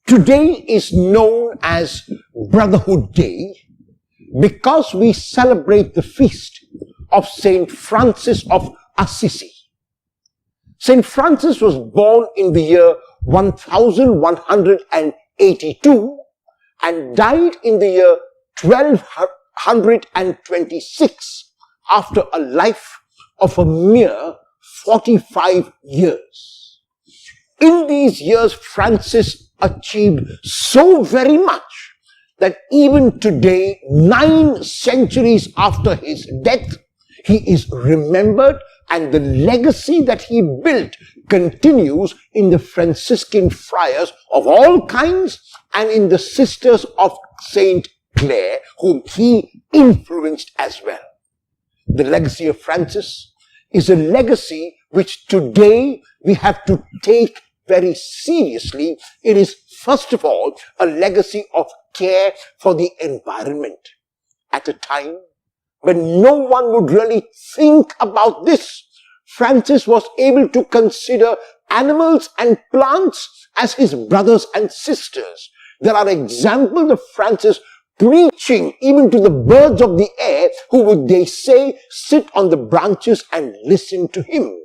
Today is known as Brotherhood Day because we celebrate the feast of St. Francis of Assisi. St. Francis was born in the year 1182 and died in the year 1226 after a life of a mere 45 years. In these years, Francis achieved so very much that even today, 9 centuries after his death, he is remembered, and the legacy that he built continues in the Franciscan friars of all kinds and in the sisters of Saint Clare, whom he influenced as well. The legacy of Francis is a legacy which today we have to take very seriously. It is, first of all, a legacy of care for the environment. At a time when no one would really think about this, Francis was able to consider animals and plants as his brothers and sisters. There are examples of Francis preaching even to the birds of the air, who would, they say, sit on the branches and listen to him.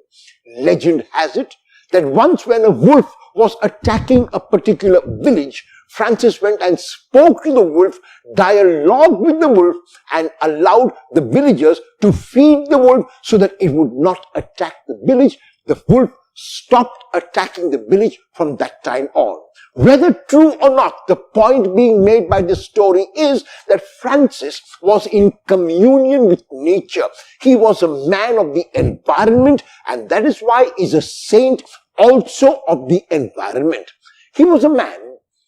Legend has it that once when a wolf was attacking a particular village, Francis went and spoke to the wolf, dialogued with the wolf, and allowed the villagers to feed the wolf so that it would not attack the village. The wolf stopped attacking the village from that time on. Whether true or not, the point being made by this story is that Francis was in communion with nature. He was a man of the environment, and that is why he is a saint also of the environment. He was a man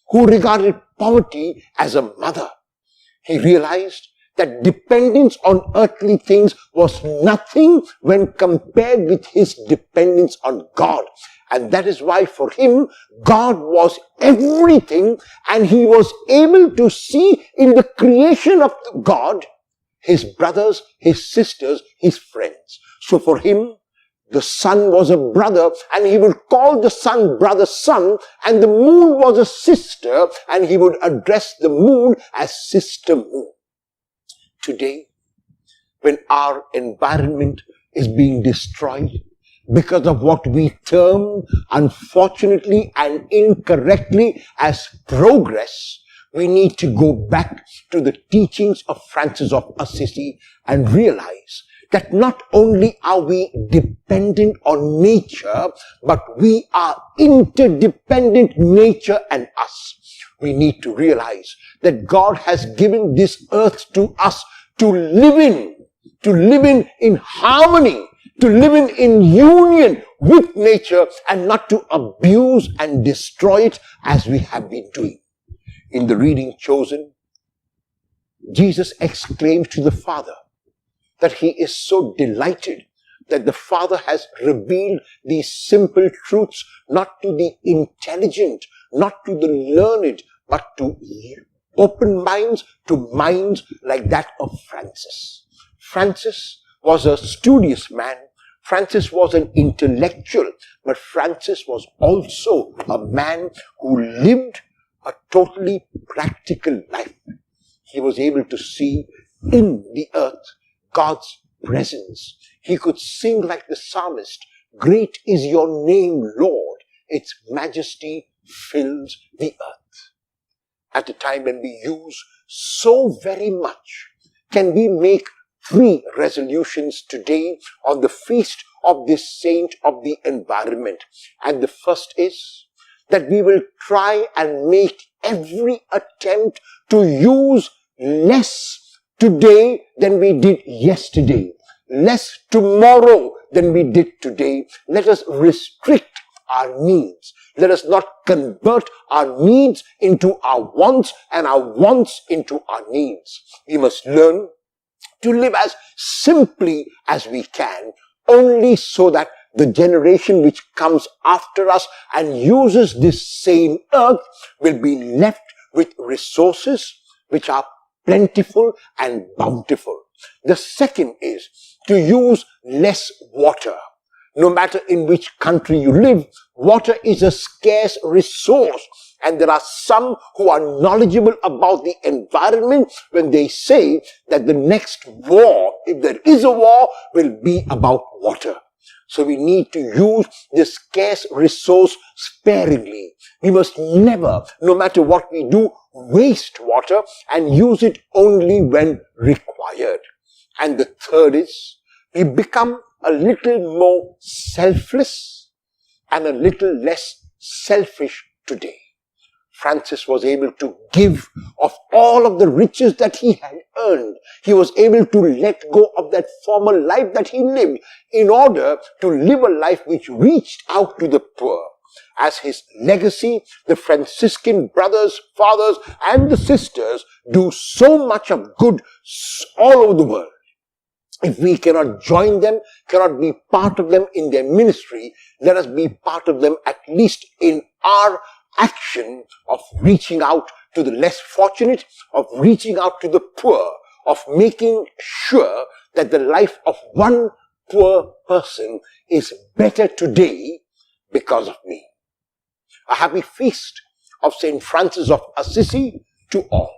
who regarded poverty as a mother. He realized that dependence on earthly things was nothing when compared with his dependence on God. And that is why for him, God was everything, and he was able to see in the creation of God his brothers, his sisters, his friends. So for him, the sun was a brother, and he would call the sun brother sun, and the moon was a sister, and he would address the moon as sister moon. Today, when our environment is being destroyed because of what we term, unfortunately and incorrectly, as progress, we need to go back to the teachings of Francis of Assisi and realize that not only are we dependent on nature, but we are interdependent, nature and us. We need to realize that God has given this earth to us to live in harmony, to live in union with nature, and not to abuse and destroy it as we have been doing. In the reading chosen, Jesus exclaimed to the Father that he is so delighted that the Father has revealed these simple truths not to the intelligent, not to the learned, but to open minds, to minds like that of Francis. Francis was a studious man. Francis was an intellectual, but Francis was also a man who lived a totally practical life. He was able to see in the earth God's presence. He could sing like the psalmist, "Great is your name, Lord. Its majesty fills the earth." At a time when we use so very much, can we make 3 resolutions today on the feast of this saint of the environment? And the first is that we will try and make every attempt to use less today than we did yesterday, less tomorrow than we did today. Let us restrict our needs. Let us not convert our needs into our wants and our wants into our needs. We must learn to live as simply as we can, only so that the generation which comes after us and uses this same earth will be left with resources which are plentiful and bountiful. The second is to use less water. No matter in which country you live, water is a scarce resource. And there are some who are knowledgeable about the environment when they say that the next war, if there is a war, will be about water. So we need to use this scarce resource sparingly. We must never, no matter what we do, waste water and use it only when required. And the third is, we become a little more selfless and a little less selfish today. Francis was able to give of all of the riches that he had earned. He was able to let go of that former life that he lived in order to live a life which reached out to the poor. As his legacy, the Franciscan brothers, fathers, and the sisters do so much of good all over the world. If we cannot join them, cannot be part of them in their ministry, let us be part of them at least in our action of reaching out to the less fortunate, of reaching out to the poor, of making sure that the life of one poor person is better today because of me. A happy feast of St. Francis of Assisi to all.